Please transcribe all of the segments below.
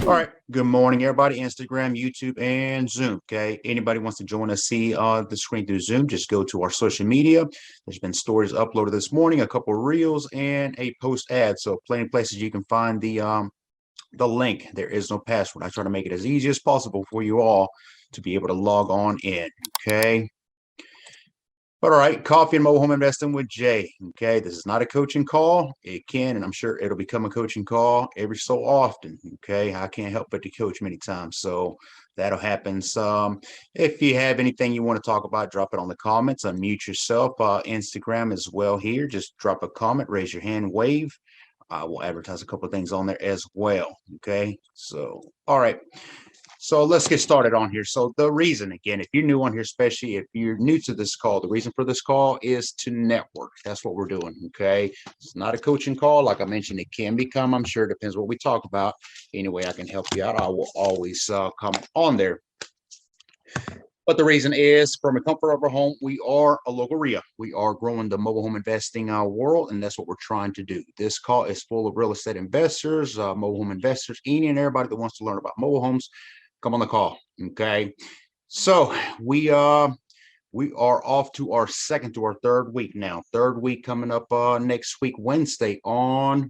All right. Good morning, everybody. Instagram, YouTube, and Zoom. Okay. Anybody wants to join us, see the screen through Zoom, just go to our social media. There's been stories uploaded this morning, a couple of reels, and a post ad. So plenty of places you can find the link. There is no password. I try to make it as easy as possible for you all to be able to log on in. Okay. All right, coffee and mobile home investing with Jay. Okay, this is not a coaching call. It can, and I'm sure it'll become a coaching call every so often. Okay, I can't help but to coach many times, so that'll happen some. If you have anything you want to talk about, drop it on the comments. Unmute yourself. Instagram as well here. Just drop a comment, raise your hand, wave. I will advertise a couple of things on there as well. Okay, so all right. So let's get started on here. So the reason, again, if you're new on here, especially if you're new to this call, the reason for this call is to network. That's what we're doing, okay? It's not a coaching call. Like I mentioned, it can become, I'm sure it depends what we talk about. Anyway, I can help you out. I will always comment on there. But the reason is from the comfort of our home, we are a local RIA. We are growing the mobile home investing world, and that's what we're trying to do. This call is full of real estate investors, mobile home investors, any and everybody that wants to learn about mobile homes. Come on the call. Okay. So we are off to our third week now. Third week coming up next week, Wednesday, on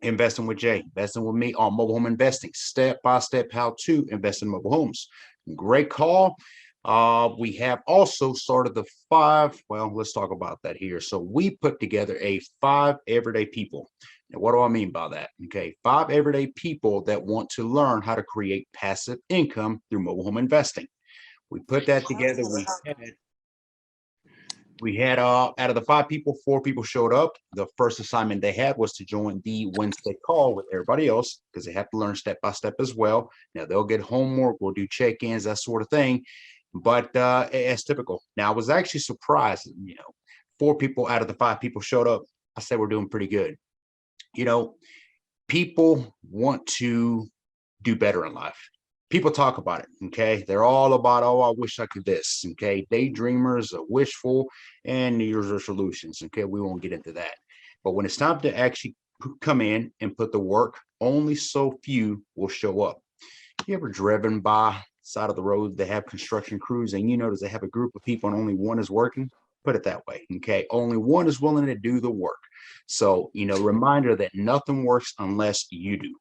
Investing with Jay, investing with me on mobile home investing, step by step how to invest in mobile homes. Great call. We have also started the let's talk about that here. So we put together a 5 everyday people. Now, what do I mean by that? Okay, 5 everyday people that want to learn how to create passive income through mobile home investing. We put that together. We had out of the 5 people, 4 people showed up. The first assignment they had was to join the Wednesday call with everybody else because they have to learn step by step as well. Now they'll get homework, we'll do check-ins, that sort of thing. But as typical. Now I was actually surprised, 4 people out of the 5 people showed up. I said we're doing pretty good. People want to do better in life. People talk about it, okay? They're all about, oh, I wish I could this, okay? Daydreamers, wishful, and New Year's resolutions, okay? We won't get into that. But when it's time to actually come in and put the work, only so few will show up. You ever driven by side of the road, they have construction crews, and you notice they have a group of people and only one is working? Put it that way, okay? Only one is willing to do the work. So, reminder that nothing works unless you do.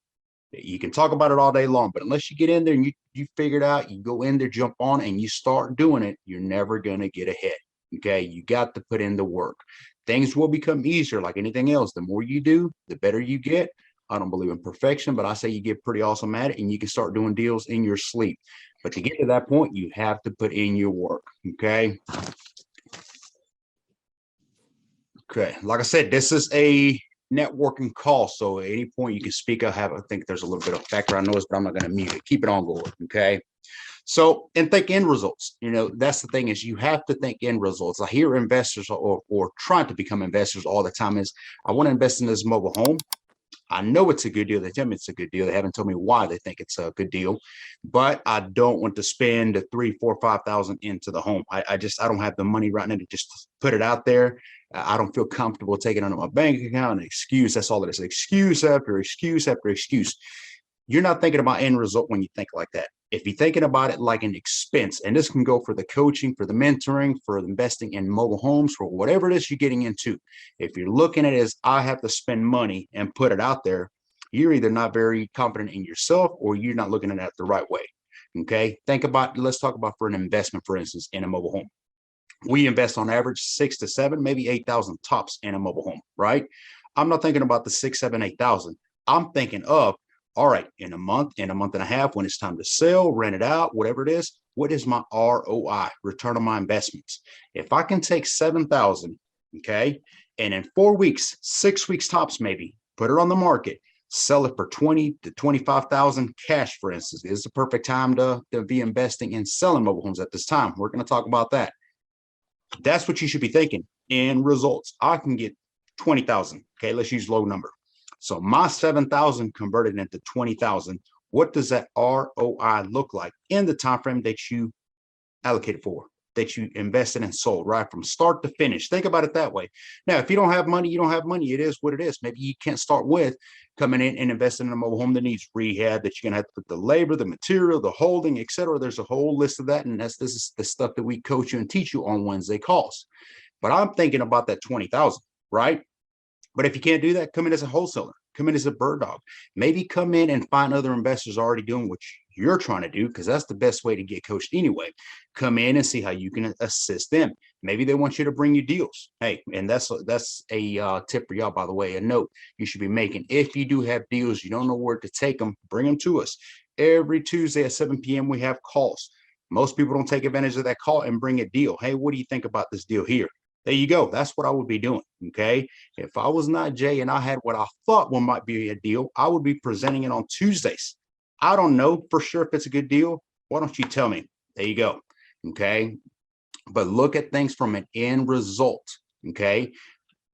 You can talk about it all day long, but unless you get in there and you figure it out, you go in there, jump on, and you start doing it, you're never going to get ahead. Okay. You got to put in the work. Things will become easier like anything else. The more you do, the better you get. I don't believe in perfection, but I say you get pretty awesome at it and you can start doing deals in your sleep. But to get to that point, you have to put in your work. Okay. Okay. Like I said, this is a networking call. So at any point you can speak. I think there's a little bit of background noise, but I'm not going to mute it. Keep it on going. Okay. So, and think end results. That's the thing is you have to think end results. I hear investors or trying to become investors all the time is I want to invest in this mobile home. I know it's a good deal. They tell me it's a good deal. They haven't told me why they think it's a good deal, but I don't want to spend the 3, 4, 5,000 into the home. I don't have the money right now to just put it out there. I don't feel comfortable taking it out of my bank account. An excuse. That's all it is. Excuse after excuse after excuse. You're not thinking about end result when you think like that. If you're thinking about it like an expense, and this can go for the coaching, for the mentoring, for investing in mobile homes, for whatever it is you're getting into. If you're looking at it as I have to spend money and put it out there, you're either not very confident in yourself or you're not looking at it the right way. Okay. Let's talk about for an investment, for instance, in a mobile home. We invest on average 6 to 7, maybe 8,000 tops in a mobile home, right? I'm not thinking about the 6, 7, 8,000. I'm thinking of, all right, in a month and a half, when it's time to sell, rent it out, whatever it is, what is my ROI, return on my investments? If I can take 7,000, okay, and in 4 weeks, 6 weeks tops, maybe put it on the market, sell it for 20 to 25,000 cash, for instance, is the perfect time to be investing in selling mobile homes at this time. We're going to talk about that. That's what you should be thinking in results. I can get 20,000. Okay, let's use low number. So my 7,000 converted into 20,000. What does that ROI look like in the time frame that you allocated for? that you invested and sold, right? From start to finish. Think about it that way. Now, if you don't have money, you don't have money. It is what it is. Maybe you can't start with coming in and investing in a mobile home that needs rehab, that you're going to have to put the labor, the material, the holding, etc. There's a whole list of that. And this is the stuff that we coach you and teach you on Wednesday calls. But I'm thinking about that 20,000, right? But if you can't do that, come in as a wholesaler, come in as a bird dog, maybe come in and find other investors already doing what you're trying to do, because that's the best way to get coached anyway. Come in and see how you can assist them. Maybe they want you to bring you deals. Hey, and that's a tip for y'all, by the way, a note you should be making. If you do have deals, you don't know where to take them, bring them to us. Every Tuesday at 7 p.m. we have calls. Most people don't take advantage of that call and bring a deal. Hey, what do you think about this deal here? There you go. That's what I would be doing. Okay. If I was not Jay and I had what I thought one might be a deal, I would be presenting it on Tuesdays. I don't know for sure if it's a good deal. Why don't you tell me? There you go. Okay. But look at things from an end result. Okay.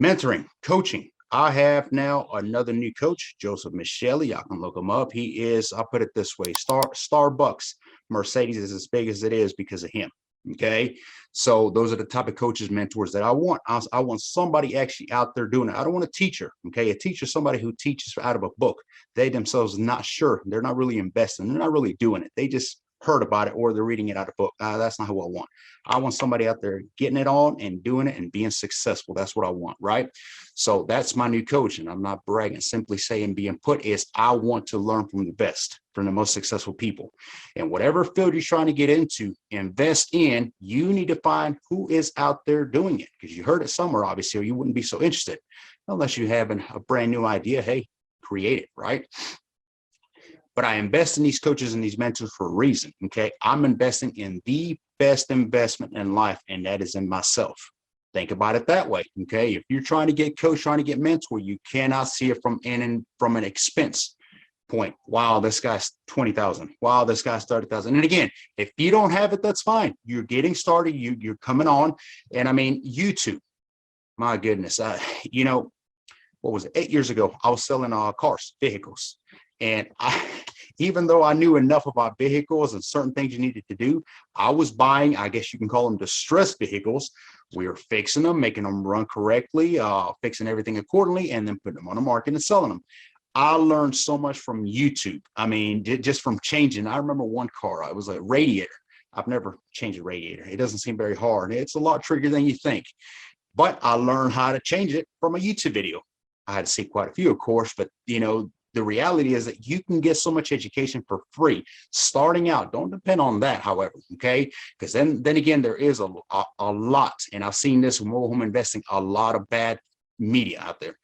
Mentoring, coaching. I have now another new coach, Joseph Michele. Y'all can look him up. He is, I'll put it this way, Starbucks Mercedes is as big as it is because of him. Okay, so those are the type of coaches, mentors that I want. I want somebody actually out there doing it. I don't want a teacher. Okay, a teacher, somebody who teaches out of a book. They themselves not sure. They're not really investing. They're not really doing it. They just heard about it or they're reading it out of a book. That's not who I want. I want somebody out there getting it on and doing it and being successful. That's what I want, right? So that's my new coach, and I'm not bragging. Simply saying being put is I want to learn from the best, from the most successful people. And whatever field you're trying to get into, invest in, you need to find who is out there doing it, because you heard it somewhere, obviously, or you wouldn't be so interested. Unless you have a brand new idea, hey, create it, right? But I invest in these coaches and these mentors for a reason. Okay. I'm investing in the best investment in life, and that is in myself. Think about it that way. Okay. If you're trying to get coached, trying to get mentor, you cannot see it from an expense point. Wow, this guy's 20,000. Wow, this guy's 30,000. And again, if you don't have it, that's fine. You're getting started. You're coming on. And I mean, YouTube, my goodness, what was it? 8 years ago, I was selling cars, vehicles. And even though I knew enough about vehicles and certain things you needed to do, I was buying, I guess you can call them distressed vehicles. We were fixing them, making them run correctly, fixing everything accordingly, and then putting them on the market and selling them. I learned so much from YouTube. I mean, just from changing. I remember one car, it was a radiator. I've never changed a radiator. It doesn't seem very hard. It's a lot trickier than you think. But I learned how to change it from a YouTube video. I had to see quite a few, of course, but the reality is that you can get so much education for free starting out. Don't depend on that, however, okay? Because then again, there is a lot, and I've seen this with mobile home investing, a lot of bad media out there.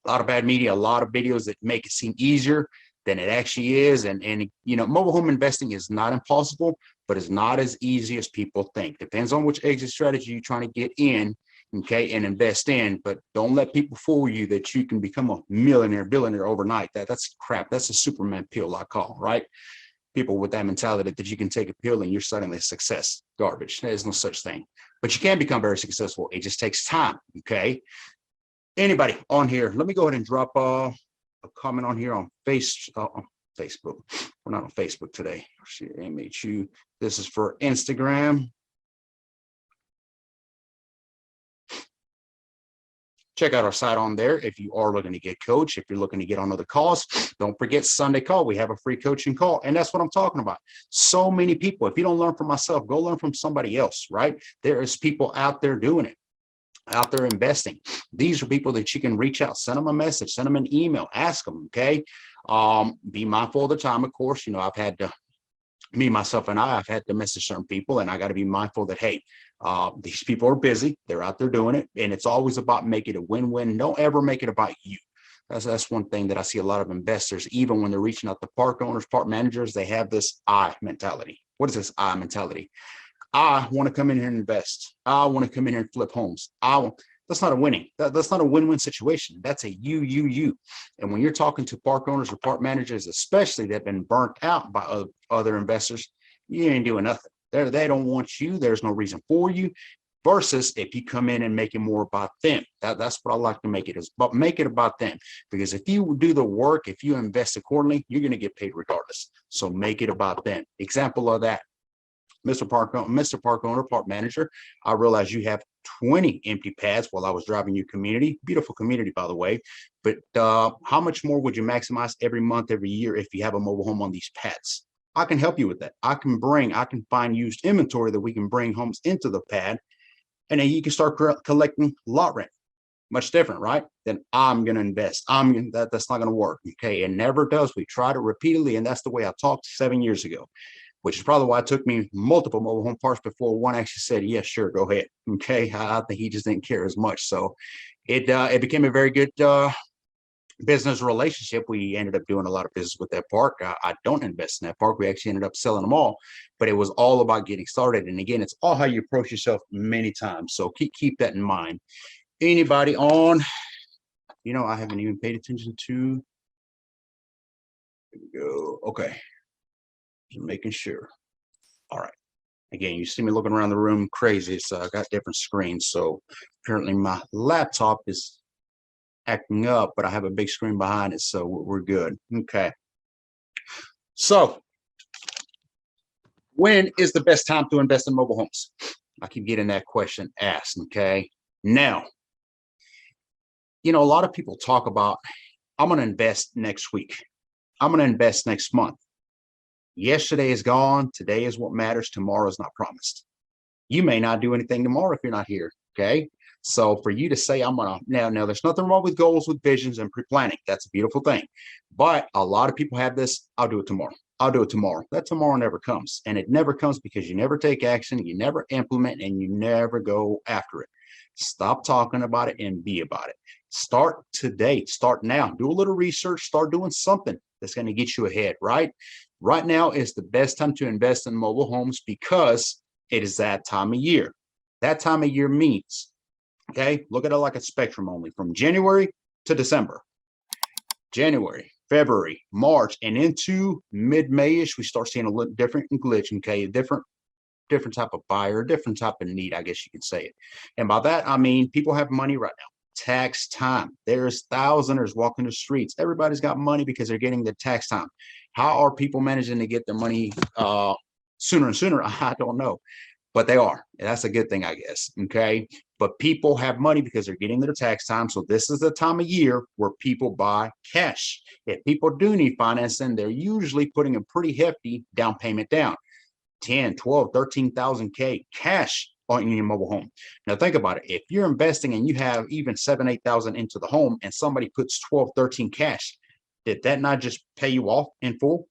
A lot of bad media, a lot of videos that make it seem easier than it actually is. And mobile home investing is not impossible, but it's not as easy as people think. Depends on which exit strategy you're trying to get in, okay, and invest in. But don't let people fool you that you can become a millionaire, billionaire overnight. That's crap. That's a Superman pill, I call, right? People with that mentality that you can take a pill and you're suddenly a success. Garbage. There's no such thing. But you can become very successful. It just takes time, okay? Anybody on here, let me go ahead and drop a comment on here on Facebook. We're not on Facebook today. GMHU. This is for Instagram. Check out our site on there if you are looking to get coached. If you're looking to get on other calls, don't forget Sunday call. We have a free coaching call, and that's what I'm talking about. So many people. If you don't learn from myself, go learn from somebody else, right? There is people out there doing it, out there investing. These are people that you can reach out, send them a message, send them an email, ask them, okay? Be mindful of the time, of course. I've had to, I've had to message certain people, and I got to be mindful that, hey, these people are busy. They're out there doing it, and it's always about making it a win-win. Don't ever make it about you. That's one thing that I see a lot of investors, even when they're reaching out to park owners, park managers, they have this I mentality. What is this I mentality? I want to come in here and invest. I want to come in here and flip homes. That's not a winning. That's not a win-win situation. That's a you. And when you're talking to park owners or park managers, especially that have been burnt out by other investors, you ain't doing nothing. They don't want you. There's no reason for you. Versus if you come in and make it more about them. That's what I like to make it is, but make it about them. Because if you do the work, if you invest accordingly, you're going to get paid regardless. So make it about them. Example of that. Mr. Park owner, park manager, I realized you have 20 empty pads while I was driving your community. Beautiful community, by the way. But how much more would you maximize every month, every year if you have a mobile home on these pads? I can help you with that. I can find used inventory that we can bring homes into the pad, and then you can start collecting lot rent. Much different, right? Then I'm going to invest. That's not going to work. Okay. It never does. We tried it repeatedly, and that's the way I talked 7 years ago, which is probably why it took me multiple mobile home parks before one actually said, "Yeah, sure, go ahead." Okay. I think he just didn't care as much. So it became a very good business relationship. We ended up doing a lot of business with that park. I don't invest in that park. We actually ended up selling them all, but it was all about getting started. And again, it's all how you approach yourself many times. So keep that in mind. Anybody on, I haven't even paid attention to. Here we go. Okay. Just making sure. All right. Again, you see me looking around the room crazy. So I got different screens. So apparently my laptop is acting up, but I have a big screen behind it. So we're good. Okay. So when is the best time to invest in mobile homes? I keep getting that question asked. Okay. Now, a lot of people talk about, I'm going to invest next week. I'm going to invest next month. Yesterday is gone. Today is what matters. Tomorrow is not promised. You may not do anything tomorrow if you're not here. Okay. So for you to say, I'm going to now, there's nothing wrong with goals, with visions and pre-planning. That's a beautiful thing. But a lot of people have this. I'll do it tomorrow. I'll do it tomorrow. That tomorrow never comes. And it never comes because you never take action. You never implement, and you never go after it. Stop talking about it and be about it. Start today. Start now. Do a little research. Start doing something that's going to get you ahead, right? Right now is the best time to invest in mobile homes because it is that time of year. That time of year means, okay, look at it like a spectrum only from January to December. January, February, March, and into mid-May-ish, we start seeing a little different glitch, okay, different type of buyer, different type of need, I guess you could say it. And by that, I mean people have money right now. Tax time. There's thousands walking the streets. Everybody's got money because they're getting the tax time. How are people managing to get their money sooner and sooner? I don't know, but they are. That's a good thing, I guess. Okay. But people have money because they're getting their tax time. So this is the time of year where people buy cash. If people do need financing, they're usually putting a pretty hefty down payment down. 10, 12, 13,000 K cash on your mobile home. Now think about it. If you're investing and you have even 7, 8,000 into the home and somebody puts 12, 13 cash, did that not just pay you off in full?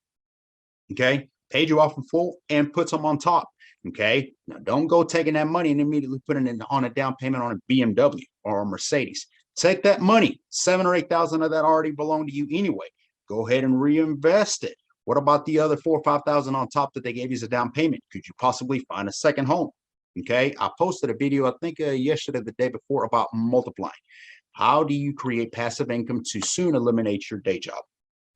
Okay. Paid you off in full and put some on top. Okay. Now don't go taking that money and immediately putting it on a down payment on a BMW or a Mercedes. Take that money, 7 or 8,000 of that already belong to you anyway. Go ahead and reinvest it. What about the other 4 or 5,000 on top that they gave you as a down payment? Could you possibly find a second home? Okay. I posted a video, I think yesterday, the day before, about multiplying. How do you create passive income to soon eliminate your day job?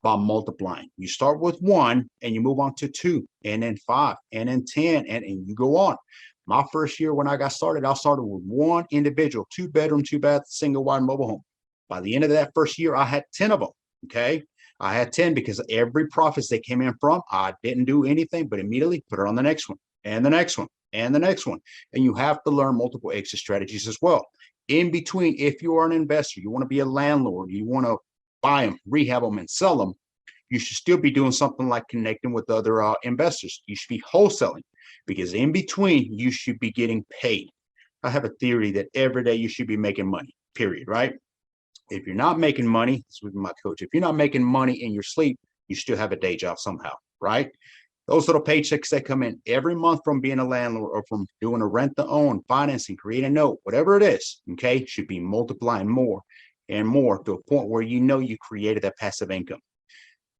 By multiplying. You start with 1 and you move on to 2 and then 5 and then 10 and you go on. My first year when I got started, I started with 1 individual, 2-bedroom, 2-bath, single wide mobile home. By the end of that first year, I had 10 of them. Okay. I had 10 because every profits they came in from, I didn't do anything but immediately put it on the next one and the next one and the next one. And you have to learn multiple exit strategies as well. In between, if you are an investor, you want to be a landlord, you want to buy them, rehab them, and sell them, you should still be doing something like connecting with other investors. You should be wholesaling because in between, you should be getting paid. I have a theory that every day you should be making money, period, right? If you're not making money, this was my coach, if you're not making money in your sleep, you still have a day job somehow, right? Those little paychecks that come in every month from being a landlord or from doing a rent to own, financing, create a note, whatever it is, okay, should be multiplying more and more to a point where you created that passive income.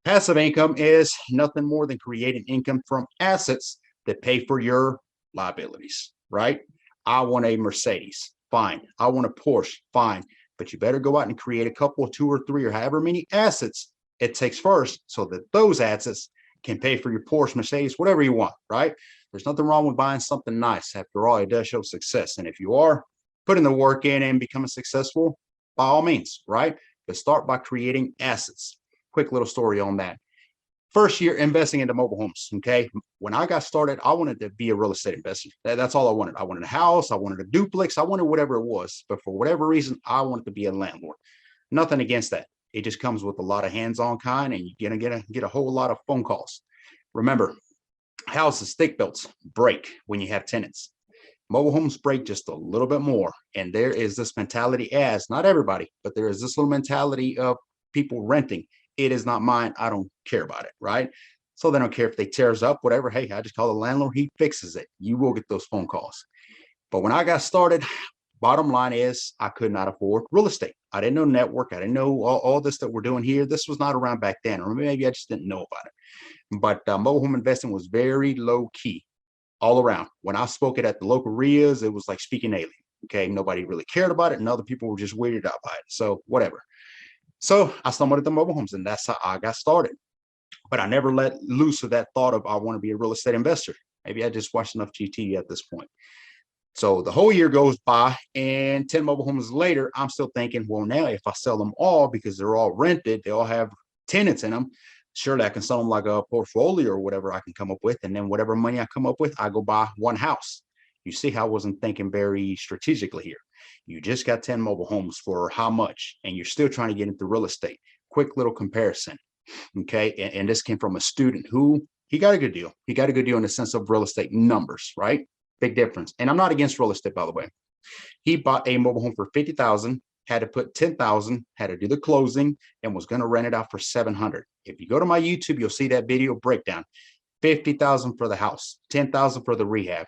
Passive income is nothing more than creating income from assets that pay for your liabilities, right? I want a Mercedes, fine. I want a Porsche, fine. But you better go out and create a couple, 2 or 3 or however many assets it takes first so that those assets can pay for your Porsche, Mercedes, whatever you want, right? There's nothing wrong with buying something nice. After all, it does show success. And if you are putting the work in and becoming successful, by all means, right? But start by creating assets. Quick little story on that. First year investing into mobile homes. Okay. When I got started, I wanted to be a real estate investor. That's all I wanted. I wanted a house. I wanted a duplex. I wanted whatever it was. But for whatever reason, I wanted to be a landlord. Nothing against that. It just comes with a lot of hands-on kind, and you're gonna get a whole lot of phone calls. Remember, houses, stick builts break when you have tenants. Mobile homes break just a little bit more. And there is this mentality, as not everybody, but there is this little mentality of people renting. It is not mine. I don't care about it, right? So they don't care if they tears up, whatever. Hey, I just call the landlord. He fixes it. You will get those phone calls. But when I got started, bottom line is I could not afford real estate. I didn't know network. I didn't know all this that we're doing here. This was not around back then, or maybe I just didn't know about it. But mobile home investing was very low key all around. When I spoke it at the local RIAs, it was like speaking alien. Okay, nobody really cared about it, and other people were just weirded out by it. So whatever. So I stumbled at the mobile homes, and that's how I got started. But I never let loose of that thought of I want to be a real estate investor. Maybe I just watched enough GT at this point. So the whole year goes by, and 10 mobile homes later, I'm still thinking, well, now if I sell them all because they're all rented, they all have tenants in them, surely I can sell them like a portfolio or whatever I can come up with. And then whatever money I come up with, I go buy one house. You see how I wasn't thinking very strategically here. You just got 10 mobile homes for how much? And you're still trying to get into real estate. Quick little comparison. Okay. And this came from a student who he got a good deal. He got a good deal in the sense of real estate numbers, right? Big difference. And I'm not against real estate, by the way. He bought a mobile home for 50,000, had to put 10,000, had to do the closing, and was going to rent it out for 700. If you go to my YouTube, you'll see that video breakdown. 50,000 for the house, 10,000 for the rehab,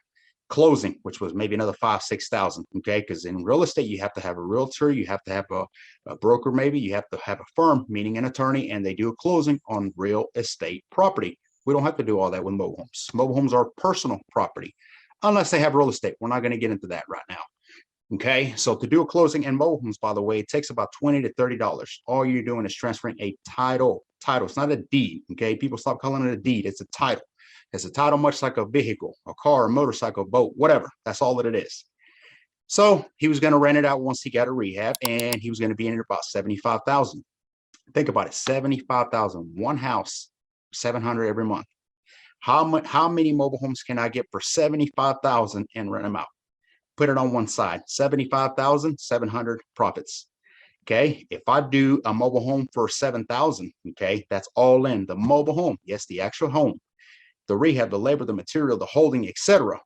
closing, which was maybe another 5,000-6,000. Okay, because in real estate, you have to have a realtor, you have to have a broker, maybe you have to have a firm, meaning an attorney, and they do a closing on real estate property. We don't have to do all that with mobile homes. Mobile homes are personal property, unless they have real estate. We're not going to get into that right now. Okay, so to do a closing in mobile homes, by the way, it takes about $20 to $30. All you're doing is transferring a title. It's not a deed. Okay, people stop calling it a deed. It's a title. It's a title, much like a vehicle, a car, a motorcycle, a boat, whatever. That's all that it is. So he was going to rent it out once he got a rehab, and he was going to be in it about 75,000. Think about it, 75,000, one house, 700 every month. How many mobile homes can I get for 75,000 and rent them out? Put it on one side, 75,000, 700 profits. Okay. If I do a mobile home for 7,000, okay, that's all in the mobile home. Yes, the actual home, the rehab, the labor, the material, the holding, etc.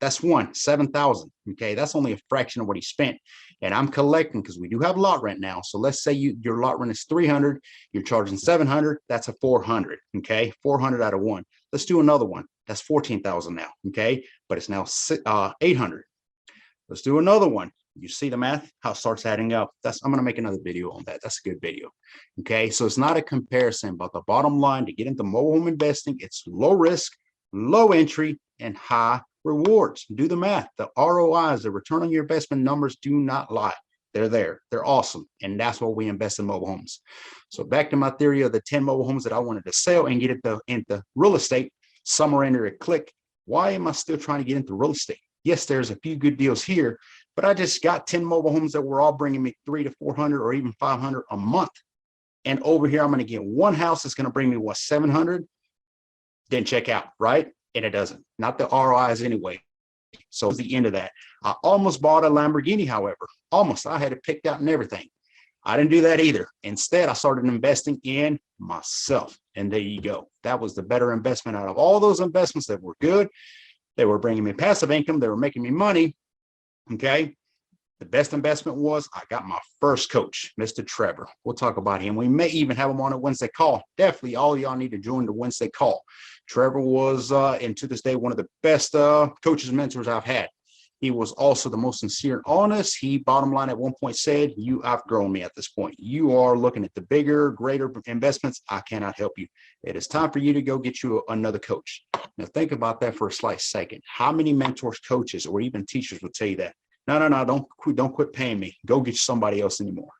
That's 7,000. Okay. That's only a fraction of what he spent. And I'm collecting because we do have lot rent now. So let's say your lot rent is 300, you're charging 700. That's a 400. Okay. 400 out of one. Let's do another one. That's 14,000 now. Okay. But it's now 800. Let's do another one. You see the math, how it starts adding up. I'm going to make another video on that. That's a good video. Okay. So it's not a comparison, but the bottom line to get into mobile home investing, it's low risk, low entry, and high rewards. Do the math. The ROIs, the return on your investment numbers, do not lie. They're there. They're awesome. And that's why we invest in mobile homes. So back to my theory of the 10 mobile homes that I wanted to sell and get into real estate. Somewhere in there, click. Why am I still trying to get into real estate? Yes, there's a few good deals here, but I just got 10 mobile homes that were all bringing me 300 to 400 or even 500 a month. And over here, I'm going to get one house that's going to bring me 700. Then check out, right? And it doesn't. Not the ROIs anyway. So it's the end of that. I almost bought a Lamborghini, however. Almost. I had it picked out and everything. I didn't do that either. Instead, I started investing in myself. And there you go. That was the better investment out of all those investments that were good. They were bringing me passive income. They were making me money. Okay. The best investment was I got my first coach, Mr. Trevor. We'll talk about him. We may even have him on a Wednesday call. Definitely all y'all need to join the Wednesday call. Trevor was, and to this day, one of the best coaches and mentors I've had. He was also the most sincere and honest. He, bottom line, at one point said, you outgrown me at this point. You are looking at the bigger, greater investments. I cannot help you. It is time for you to go get you another coach. Now, think about that for a slight second. How many mentors, coaches, or even teachers would tell you that? No, don't quit paying me. Go get somebody else anymore.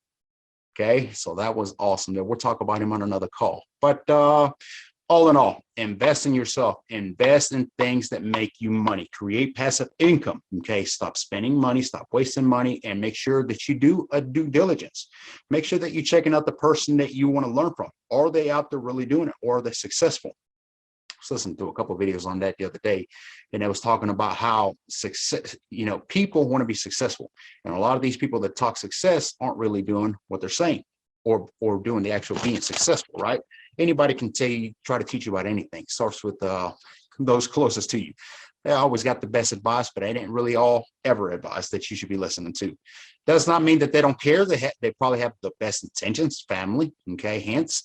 Okay, so that was awesome. We'll talk about him on another call. But All in all, invest in yourself, invest in things that make you money, create passive income. Okay. Stop spending money, stop wasting money, and make sure that you do a due diligence. Make sure that you're checking out the person that you want to learn from. Are they out there really doing it, or are they successful? I was listening to a couple of videos on that the other day, and it was talking about how success, people want to be successful. And a lot of these people that talk success aren't really doing what they're saying, or doing the actual being successful, right? Anybody can try to teach you about anything. It starts with those closest to you. They always got the best advice, but they didn't really all ever advise that you should be listening to. Does not mean that they don't care. They probably have the best intentions, family. Okay, hence,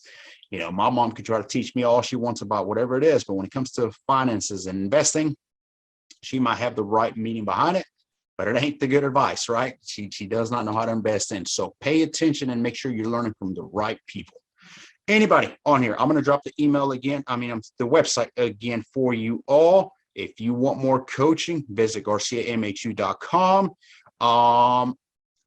my mom could try to teach me all she wants about whatever it is, but when it comes to finances and investing, she might have the right meaning behind it, but it ain't the good advice, right? She does not know how to invest in. So pay attention and make sure you're learning from the right people. Anybody on here, I'm going to drop the email again. The website again for you all. If you want more coaching, visit GarciaMHU.com.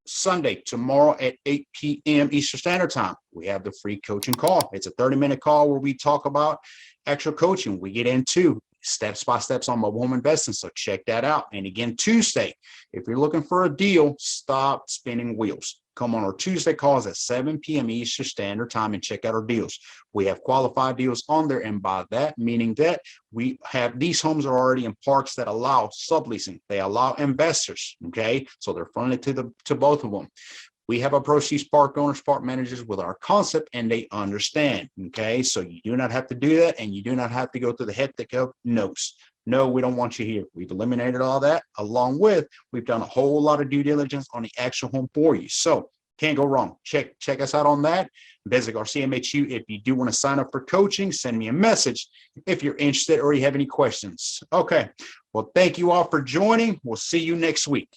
Sunday, tomorrow at 8 p.m. Eastern Standard Time, we have the free coaching call. It's a 30-minute call where we talk about actual coaching. We get into steps by steps on mobile home investing. So check that out. And again, Tuesday, if you're looking for a deal, stop spinning wheels. Come on our Tuesday calls at 7 p.m. Eastern Standard Time and check out our deals. We have qualified deals on there. And by that, meaning that we have these homes are already in parks that allow subleasing. They allow investors. Okay. So they're friendly to both of them. We have approached these park owners, park managers with our concept, and they understand. Okay. So you do not have to do that, and you do not have to go through the hectic of no's. No, we don't want you here. We've eliminated all that, along with we've done a whole lot of due diligence on the actual home for you. So can't go wrong. Check us out on that. Visit Garcia MHU. If you do want to sign up for coaching, send me a message if you're interested or you have any questions. Okay. Well, thank you all for joining. We'll see you next week.